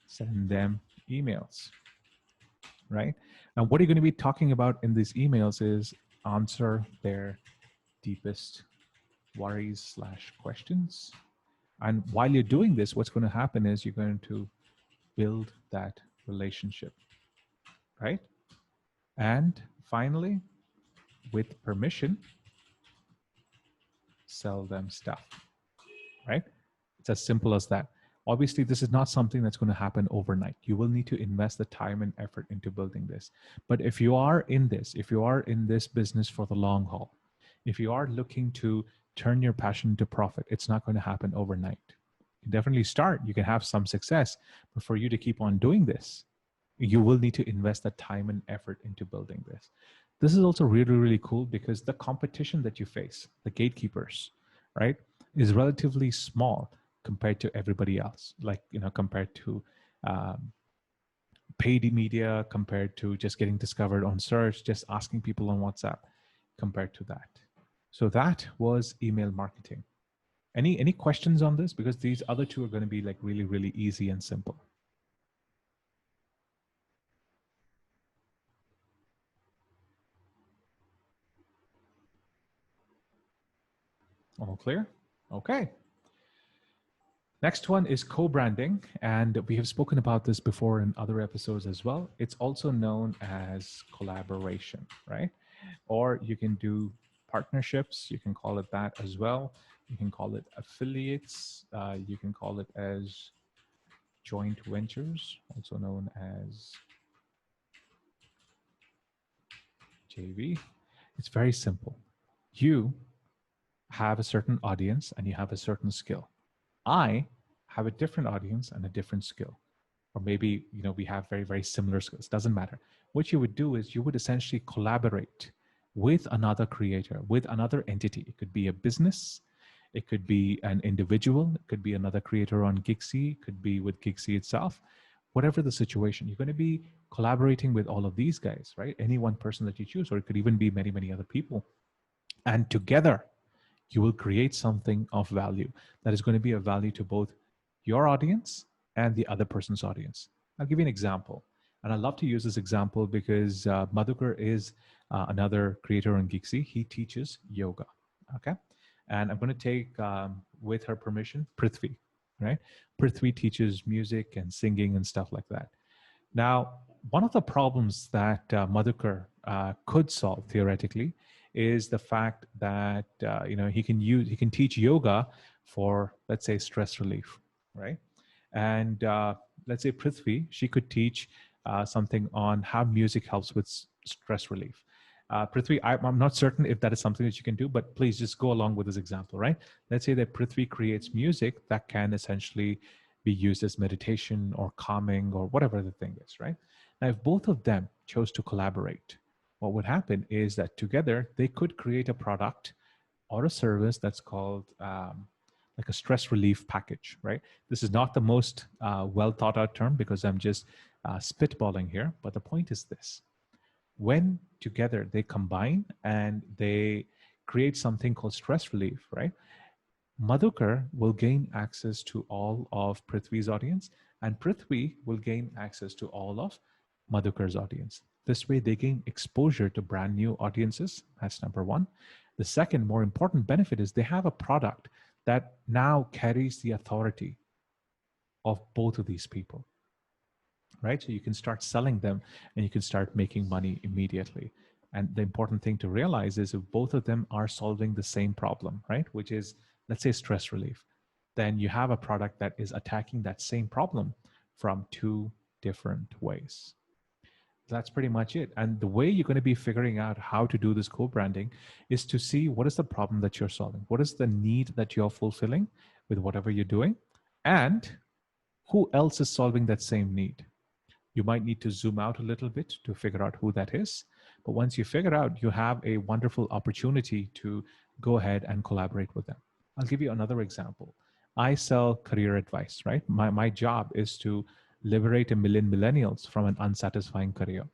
send them emails, right? And what you're going to be talking about in these emails is answer their deepest worries / questions. And while you're doing this, what's going to happen is you're going to build that relationship, right? And finally, with permission, sell them stuff, right? It's as simple as that. Obviously, this is not something that's going to happen overnight. You will need to invest the time and effort into building this. But if you are in this business for the long haul, if you are looking to turn your passion into profit, it's not going to happen overnight. You can definitely start. You can have some success, but for you to keep on doing this, you will need to invest that time and effort into building this. This is also really, really cool because the competition that you face, the gatekeepers, right, is relatively small compared to everybody else. Like, compared to paid media, compared to just getting discovered on search, just asking people on WhatsApp, compared to that. So that was email marketing. Any questions on this? Because these other two are going to be like really, really easy and simple. All clear? Okay. Next one is co-branding, and we have spoken about this before in other episodes as well. It's also known as collaboration, right? Or you can do partnerships, you can call it that as well. You can call it affiliates, you can call it as joint ventures, also known as JV. It's very simple. You have a certain audience and you have a certain skill. I have a different audience and a different skill. Or maybe, we have very, very similar skills. Doesn't matter. What you would do is you would essentially collaborate with another creator, with another entity. It could be a business. It could be an individual. It could be another creator on Gigsy. It could be with Gigsy itself. whatever the situation. You're going to be collaborating with all of these guys, right? Any one person that you choose, or it could even be many, many other people. And together, you will create something of value that is going to be of value to both your audience and the other person's audience. I'll give you an example. And I love to use this example because Madhukar is another creator on Gigsy. He teaches yoga. Okay. And I'm going to take, with her permission, Prithvi, right? Prithvi teaches music and singing and stuff like that. Now, one of the problems that Madhukar could solve theoretically is the fact that he can teach yoga for, let's say, stress relief, right? And let's say Prithvi, she could teach something on how music helps with stress relief. Prithvi, I'm not certain if that is something that you can do, but please just go along with this example, right? Let's say that Prithvi creates music that can essentially be used as meditation or calming or whatever the thing is, right? Now, if both of them chose to collaborate, what would happen is that together they could create a product or a service that's called like a stress relief package, right? This is not the most well thought out term because I'm just spitballing here, but the point is this. When together they combine and they create something called stress relief, right? Madhukar will gain access to all of Prithvi's audience, and Prithvi will gain access to all of Madhukar's audience. This way, they gain exposure to brand new audiences. That's number one. The second, more important benefit is they have a product that now carries the authority of both of these people, right? So you can start selling them and you can start making money immediately. And the important thing to realize is if both of them are solving the same problem, right? Which is, let's say, stress relief, then you have a product that is attacking that same problem from two different ways. That's pretty much it. And the way you're going to be figuring out how to do this co-branding is to see what is the problem that you're solving, what is the need that you're fulfilling with whatever you're doing, and who else is solving that same need. You might need to zoom out a little bit to figure out who that is. But once you figure out, you have a wonderful opportunity to go ahead and collaborate with them. I'll give you another example. I sell career advice, right? My job is to liberate 1 million millennials from an unsatisfying career.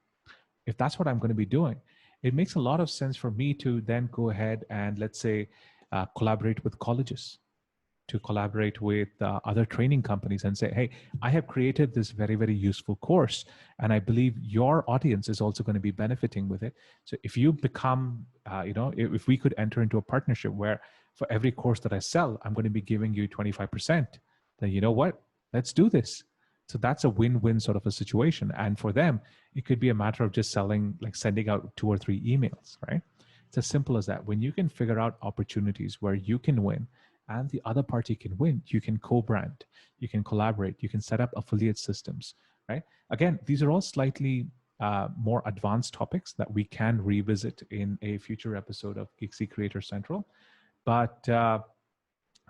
If that's what I'm going to be doing, it makes a lot of sense for me to then go ahead and, let's say, collaborate with colleges, to collaborate with other training companies and say, hey, I have created this very, very useful course, and I believe your audience is also going to be benefiting with it. So if you become, if we could enter into a partnership where for every course that I sell, I'm going to be giving you 25%, then you know what? Let's do this. So that's a win-win sort of a situation. And for them, it could be a matter of just sending out 2 or 3 emails, right? It's as simple as that. When you can figure out opportunities where you can win and the other party can win, you can co-brand, you can collaborate, you can set up affiliate systems, right? Again, these are all slightly more advanced topics that we can revisit in a future episode of Gigsy Creator Central. But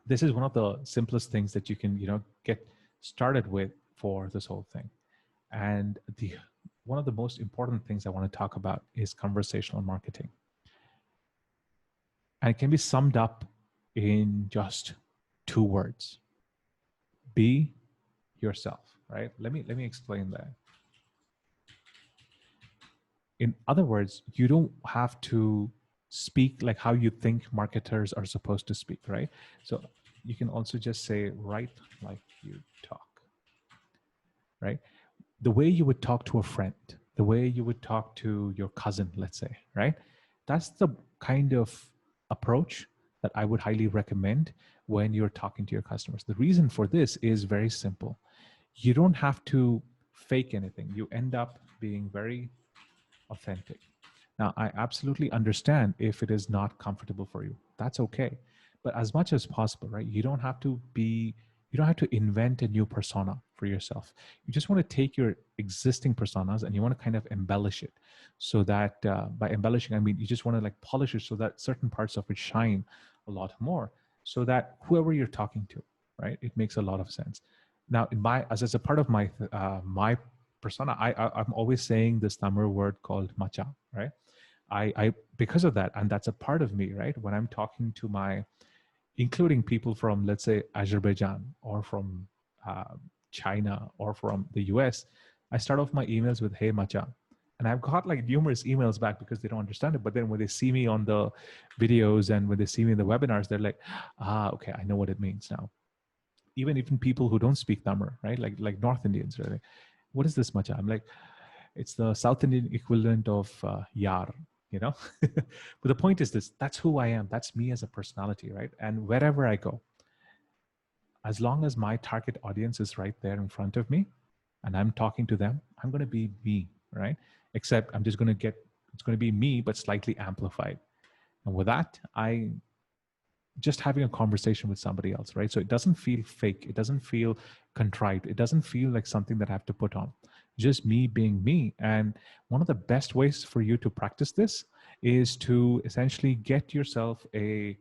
this is one of the simplest things that you can, get started with for this whole thing. And one of the most important things I want to talk about is conversational marketing. And it can be summed up in just 2 words. Be yourself, right? Let me explain that. In other words, you don't have to speak like how you think marketers are supposed to speak, right? So you can also just say, write like you talk, right? The way you would talk to a friend, the way you would talk to your cousin, let's say, right? That's the kind of approach that I would highly recommend when you're talking to your customers. The reason for this is very simple. You don't have to fake anything. You end up being very authentic. Now, I absolutely understand if it is not comfortable for you. That's okay. But as much as possible, right? You don't have to invent a new persona for yourself. You just want to take your existing personas and you want to kind of embellish it so that by embellishing, I mean, you just want to polish it so that certain parts of it shine a lot more so that whoever you're talking to, right? It makes a lot of sense. Now, as a part of my persona, I'm always saying this Tamil word called macha, right? I because of that, and that's a part of me, right? When I'm talking to including people from, let's say, Azerbaijan or from China or from the US, I start off my emails with "Hey Macha," and I've got like numerous emails back because they don't understand it. But then when they see me on the videos and when they see me in the webinars, they're like, "Ah, okay, I know what it means now." Even people who don't speak Tamil, right? Like North Indians, right? What is this Macha? I'm like, it's the South Indian equivalent of yar, you know. But the point is this: that's who I am. That's me as a personality, right? And wherever I go, as long as my target audience is right there in front of me and I'm talking to them, I'm going to be me, right? Except I'm just going to it's going to be me, but slightly amplified. And with that, I just having a conversation with somebody else, right? So it doesn't feel fake. It doesn't feel contrite. It doesn't feel like something that I have to put on. Just me being me. And one of the best ways for you to practice this is to essentially get yourself a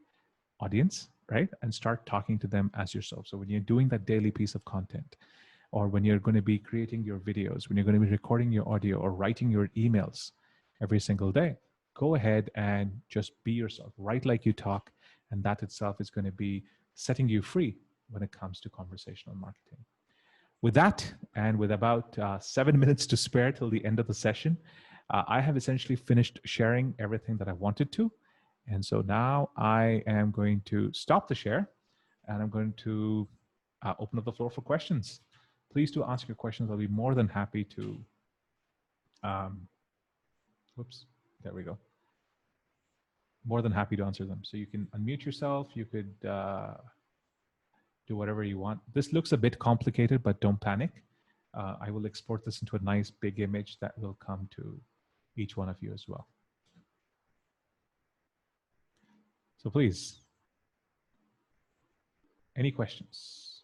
audience, right? And start talking to them as yourself. So when you're doing that daily piece of content, or when you're going to be creating your videos, when you're going to be recording your audio or writing your emails every single day, go ahead and just be yourself. Write like you talk. And that itself is going to be setting you free when it comes to conversational marketing. With that, and with about 7 minutes to spare till the end of the session, I have essentially finished sharing everything that I wanted to. And so now I am going to stop the share and I'm going to open up the floor for questions. Please do ask your questions. I'll be more than happy to, whoops, there we go. More than happy to answer them. So you can unmute yourself. You could do whatever you want. This looks a bit complicated, but don't panic. I will export this into a nice big image that will come to each one of you as well. So please, any questions?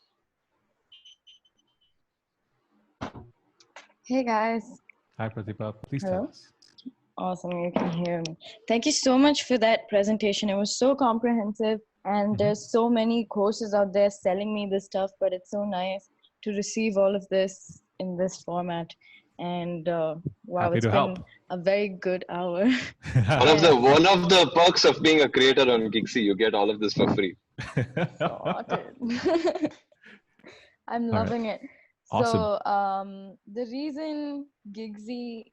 Hey guys. Hi Pratibha, please Hello? tell us. Awesome, you can hear me. Thank you so much for that presentation. It was so comprehensive and there's so many courses out there selling me this stuff, but it's so nice to receive all of this in this format. And wow, Happy it's to been help. a very good hour. One of the perks of being a creator on Gigsy, you get all of this for free. Sorted. I'm All right. loving it. Awesome. So the reason Gigsy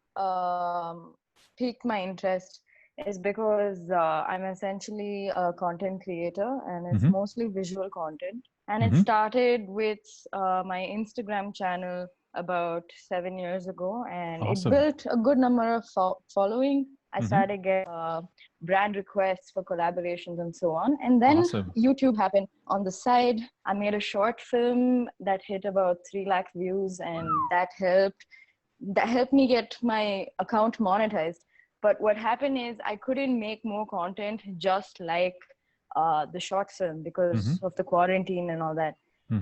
piqued my interest is because I'm essentially a content creator and it's mostly visual content. And it started with my Instagram channel about 7 years ago, and Awesome. it built a good number of following. I started getting brand requests for collaborations and so on. And then Awesome. YouTube happened on the side. I made a short film that hit about 3 lakh views, and that helped me get my account monetized. But what happened is I couldn't make more content just like the short film because of the quarantine and all that.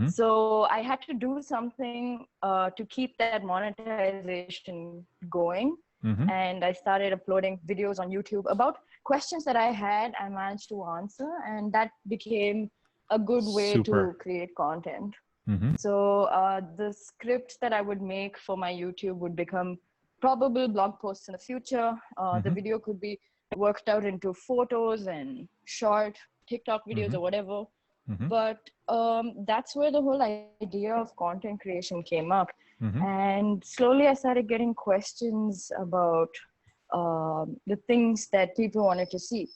So I had to do something to keep that monetization going. And I started uploading videos on YouTube about questions that I had. I managed to answer, and that became a good way to create content. So the scripts that I would make for my YouTube would become probable blog posts in the future. The video could be worked out into photos and short TikTok videos or whatever. But that's where the whole idea of content creation came up. And slowly I started getting questions about the things that people wanted to see.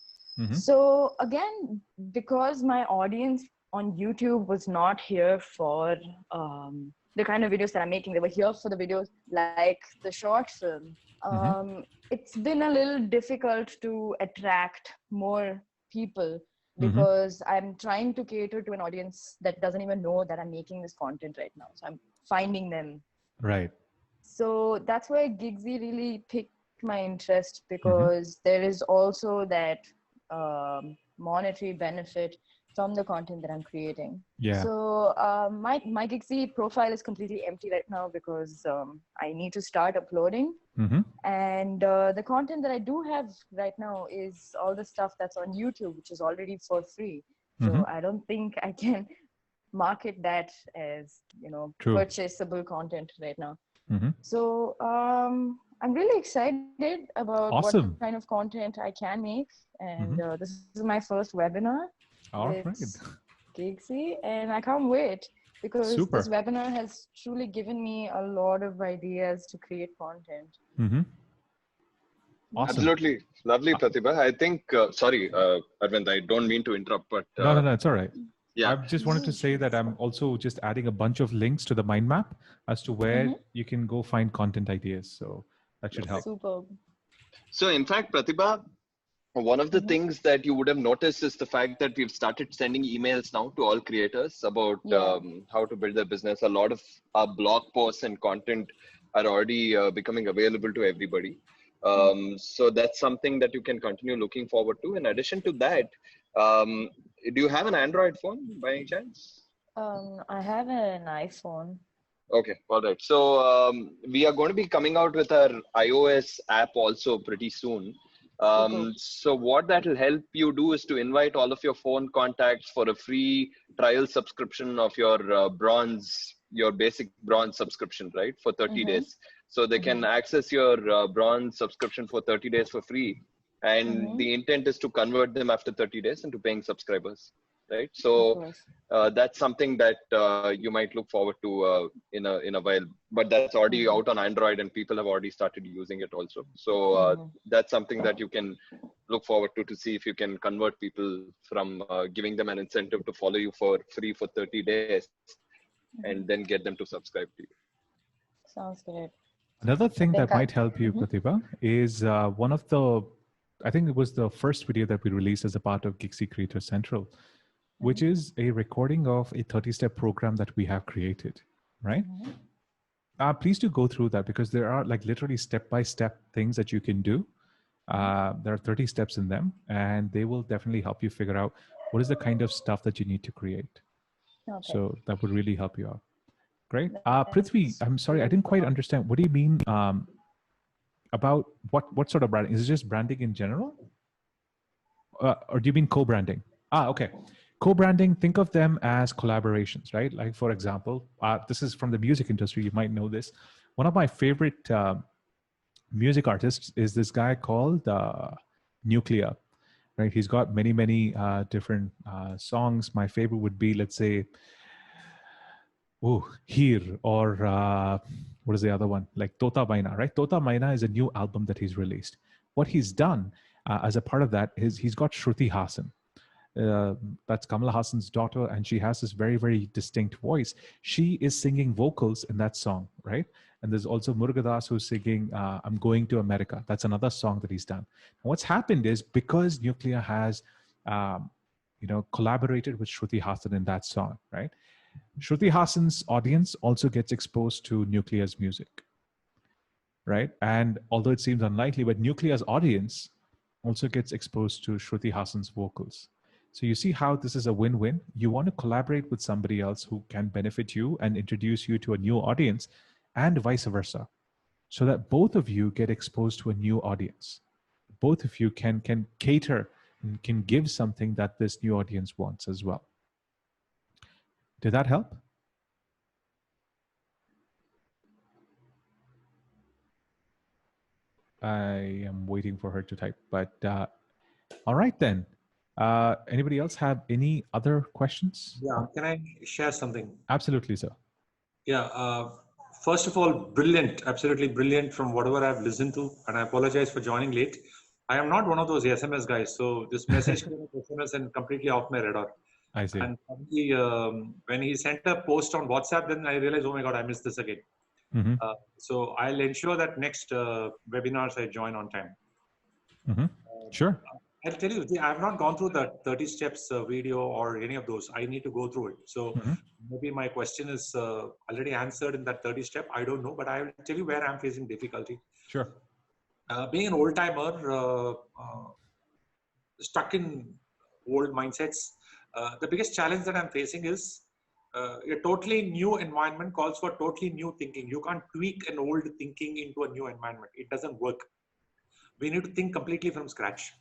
So again, because my audience on YouTube was not here for the kind of videos that I'm making, they were here for the videos like the short film. It's been a little difficult to attract more people because I'm trying to cater to an audience that doesn't even know that I'm making this content right now. So I'm finding them. Right. So that's why Gigsy really piqued my interest, because there is also that monetary benefit from the content that I'm creating. Yeah. So my Gigsy profile is completely empty right now because I need to start uploading. And the content that I do have right now is all the stuff that's on YouTube, which is already for free. So I don't think I can market that as, purchasable content right now. So I'm really excited about what kind of content I can make. And this is my first webinar with Gigsy, and I can't wait. because this Super. webinar has truly given me a lot of ideas to create content. Mm-hmm. Awesome. Absolutely. Lovely, Pratibha. I think, sorry, Arvind, I don't mean to interrupt, but No, it's all right. yeah. I just wanted to say that I'm also just adding a bunch of links to the mind map as to where you can go find content ideas. So that should help. Superb. So in fact, Pratibha, one of the things that you would have noticed is the fact that we've started sending emails now to all creators about how to build their business. A lot of our blog posts and content are already becoming available to everybody. So that's something that you can continue looking forward to. In addition to that, do you have an Android phone by any chance? I have an iPhone. Okay, all right. So we are going to be coming out with our iOS app also pretty soon. So what that will help you do is to invite all of your phone contacts for a free trial subscription of your basic bronze subscription, right? For 30 days. So they can access your bronze subscription for 30 days for free. And the intent is to convert them after 30 days into paying subscribers, right? So that's something that you might look forward to in a while, but that's already out on Android and people have already started using it also. So that's something that you can look forward to see if you can convert people from giving them an incentive to follow you for free for 30 days and then get them to subscribe to you. Sounds good. Another thing that might help you, Pratibha, is one of the, I think it was the first video that we released as a part of Gigsy Creator Central, which is a recording of a 30-step program that we have created, right? Please do go through that because there are like literally step-by-step things that you can do. There are 30 steps in them, and they will definitely help you figure out what is the kind of stuff that you need to create. So that would really help you out. Great. Prithvi, I'm sorry, I didn't quite understand. What do you mean about what sort of branding? Is it just branding in general? Or do you mean co-branding? Okay. Co-branding, think of them as collaborations, right? Like, for example, this is from the music industry. You might know this. One of my favorite music artists is this guy called Nuclear, right? He's got many different songs. My favorite would be, let's say, Here, or what is the other one? Like Tota Maina, right? Tota Maina is a new album that he's released. What he's done as a part of that is he's got Shruti Hassan. That's Kamala Hassan's daughter, and she has this very distinct voice. She is singing vocals in that song, right? And there's also Murugadas who's singing I'm Going to America. That's another song that he's done. And what's happened is because Nuclear has collaborated with Shruti Hassan in that song, right? Shruti Hassan's audience also gets exposed to Nuclear's music, right? And although it seems unlikely, but Nuclear's audience also gets exposed to Shruti Hassan's vocals. So you see how this is a win-win. You want to collaborate with somebody else who can benefit you and introduce you to a new audience, and vice versa, so that both of you get exposed to a new audience. Both of you can cater and can give something that this new audience wants as well. Did that help? I am waiting for her to type, but all right then. Anybody else have any other questions? Yeah, can I share something? Absolutely, sir. Yeah, first of all, brilliant, absolutely brilliant from whatever I've listened to, and I apologize for joining late. I am not one of those SMS guys, so this message came as SMS and completely off my radar. I see. And suddenly, when he sent a post on WhatsApp, then I realized, oh my God, I missed this again. So I'll ensure that next webinars I join on time. Sure. I'll tell you, I have not gone through the 30 steps video or any of those. I need to go through it. So maybe my question is already answered in that 30 step. I don't know, but I will tell you where I'm facing difficulty. Sure. Being an old timer, stuck in old mindsets, the biggest challenge that I'm facing is a totally new environment calls for totally new thinking. You can't tweak an old thinking into a new environment. It doesn't work. We need to think completely from scratch,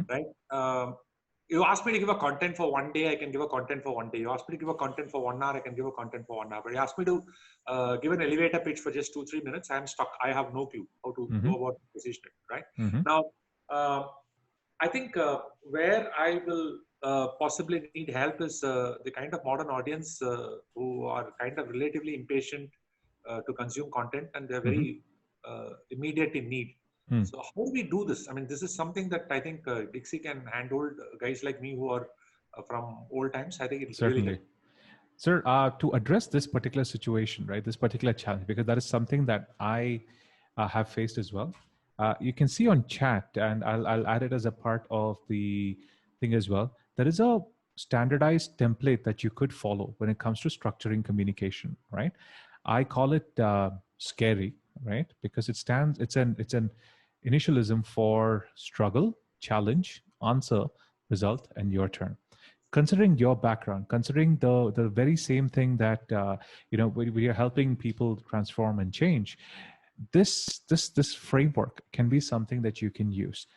right? You ask me to give a content for one day, I can give a content for one day. You ask me to give a content for 1 hour, I can give a content for 1 hour. But you ask me to give an elevator pitch for just 2-3 minutes, I'm stuck. I have no clue how to go about positioning, right? Now, I think where I will possibly need help is the kind of modern audience who are kind of relatively impatient to consume content, and they're very immediate in need. Hmm. So how do we do this? I mean, this is something that I think Gigsy can handle. Guys like me who are from old times, I think it'll really help. Certainly. Sir, to address this particular situation, right, this particular challenge, because that is something that I have faced as well. You can see on chat, and I'll add it as a part of the thing as well. There is a standardized template that you could follow when it comes to structuring communication, right? I call it scary, right? Because it's an initialism for struggle, challenge, answer, result, and your turn. Considering your background, considering the very same thing that we are helping people transform and change, this framework can be something that you can use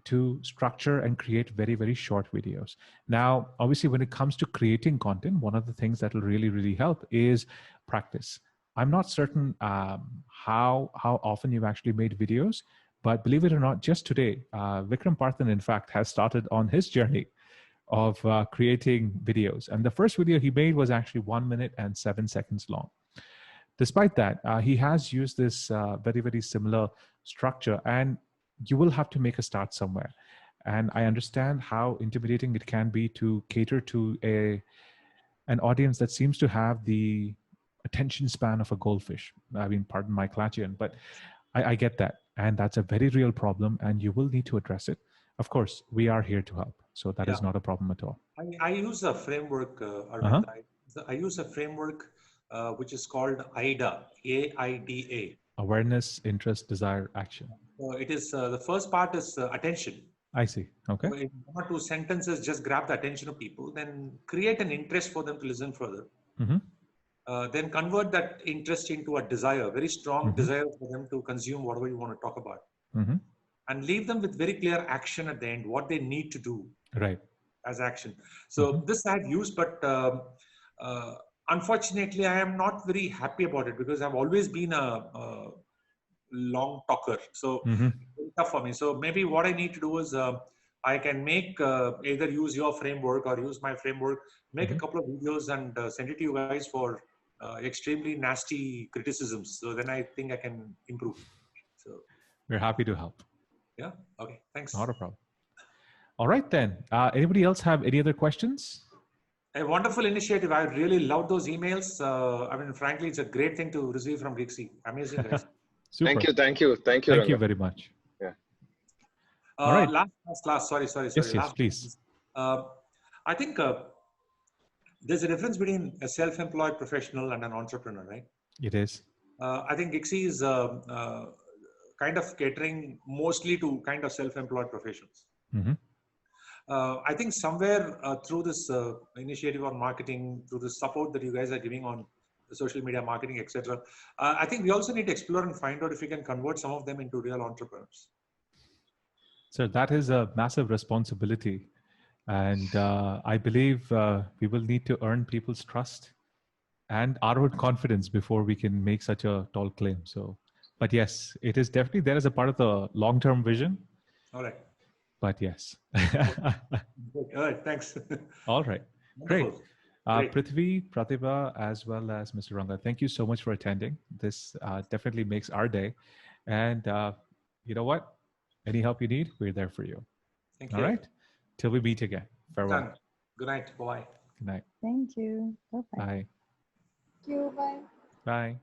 to structure and create very, very short videos. Now, obviously, when it comes to creating content, one of the things that will really, really help is practice. I'm not certain how often you've actually made videos, but believe it or not, just today, Vikram Parthan, in fact, has started on his journey of creating videos. And the first video he made was actually 1 minute and 7 seconds long. Despite that, he has used this very, very similar structure, and you will have to make a start somewhere. And I understand how intimidating it can be to cater to an audience that seems to have the attention span of a goldfish. I mean, pardon my Clatchian, but I get that. And that's a very real problem, and you will need to address it. Of course, we are here to help. So that is not a problem at all. I use a framework, Arvind. I use a framework which is called AIDA, AIDA. Awareness, interest, desire, action. It is the first part is attention. I see. Okay. So in 1 or 2 sentences, just grab the attention of people, then create an interest for them to listen further. Then convert that interest into a desire, very strong desire for them to consume whatever you want to talk about. And leave them with very clear action at the end, what they need to do as action. So this I have used, but unfortunately, I am not very happy about it because I've always been a long talker. So it's tough for me. So maybe what I need to do is I can make either use your framework or use my framework, make a couple of videos and send it to you guys for extremely nasty criticisms. So then I think I can improve. So we're happy to help. Yeah. Okay. Thanks. Not a problem. All right, then. Anybody else have any other questions? A wonderful initiative. I really love those emails. I mean, frankly, it's a great thing to receive from Gigsy. Amazing, guys. Super. Thank you. Thank you very much. Yeah. All right. Last. Sorry. Yes, please. I think there's a difference between a self-employed professional and an entrepreneur, right? It is. I think Gigsy is kind of catering mostly to kind of self-employed professionals. I think somewhere through this initiative on marketing, through the support that you guys are giving on social media marketing, etc., I think we also need to explore and find out if we can convert some of them into real entrepreneurs. So that is a massive responsibility. And I believe we will need to earn people's trust and our own confidence before we can make such a tall claim. So, but yes, it is definitely there as a part of the long-term vision. All right. But yes. All right. Thanks. All right. Great. Prithvi, Pratibha, as well as Mr. Ranga, thank you so much for attending. This definitely makes our day. And you know what? Any help you need, we're there for you. Thank you. All right. Till we meet again. Farewell. Good night. Bye. Good night. Thank you. Bye-bye. Bye. Thank you. Bye. Bye.